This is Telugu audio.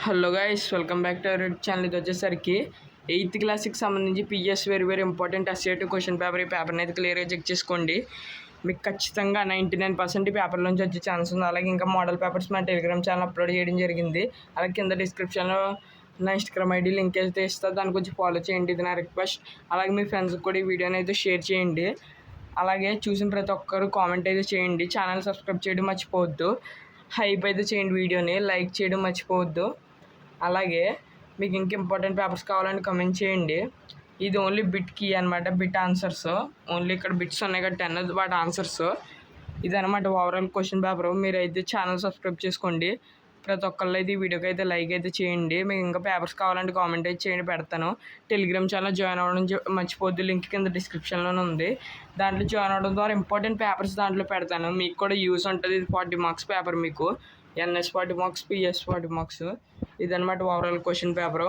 Hello guys, welcome back to our channel. ఇది వచ్చేసరికి 8th క్లాస్కి సంబంధించి పిఎస్ వెరీ ఇంపార్టెంట్ అసైట్ క్వశ్చన్ పేపర్. ఈ పేపర్ని అయితే క్లియర్గా చెక్ చేసుకోండి. మీకు ఖచ్చితంగా 99% పేపర్ నుంచి వచ్చే ఛాన్స్ ఉంది. అలాగే ఇంకా మోడల్ పేపర్స్ మన టెలిగ్రామ్ ఛానల్ అప్లోడ్ చేయడం జరిగింది. అలాగే కింద డిస్క్రిప్షన్లో నా ఇన్స్టాగ్రామ్ ఐడి లింక్ అయితే ఇస్తా, దాని గురించి ఫాలో చేయండి. ఇది నా రిక్వెస్ట్. అలాగే మీ ఫ్రెండ్స్కి కూడా ఈ వీడియోని అయితే షేర్ చేయండి. అలాగే చూసిన ప్రతి ఒక్కరు కామెంట్ అయితే చేయండి. ఛానల్ సబ్స్క్రైబ్ చేయడం మర్చిపోవద్దు. హైప్ అయితే చేయండి, వీడియోని లైక్ చేయడం మర్చిపోవద్దు. అలాగే మీకు ఇంకా ఇంపార్టెంట్ పేపర్స్ కావాలని కమెంట్ చేయండి. ఇది ఓన్లీ బిట్ కీ అనమాట, బిట్ ఆన్సర్స్. ఓన్లీ ఇక్కడ బిట్స్ ఉన్నాయి కదా 10 వాటి ఆన్సర్స్. ఇదనమాట ఓవరాల్ క్వశ్చన్ పేపర్. మీరైతే ఛానల్ సబ్స్క్రైబ్ చేసుకోండి. ప్రతి ఒక్కళ్ళు అయితే ఈ వీడియోకి అయితే లైక్ అయితే చేయండి. మీకు ఇంకా పేపర్స్ కావాలంటే కామెంట్ అయితే చేయండి, పెడతాను. టెలిగ్రామ్ ఛానల్ జాయిన్ అవ్వడం మర్చిపోద్దు, లింక్ కింద డిస్క్రిప్షన్లోనే ఉంది. దాంట్లో జాయిన్ అవ్వడం ద్వారా ఇంపార్టెంట్ పేపర్స్ దాంట్లో పెడతాను. మీకు కూడా యూస్ ఉంటుంది. ఇది 40 మార్క్స్ పేపర్. మీకు ఎన్ఎస్ 40 మార్క్స్, పిఎస్ 40 మార్క్స్. ఇదనమాట ఓవరాల్ క్వశ్చన్ పేపరు.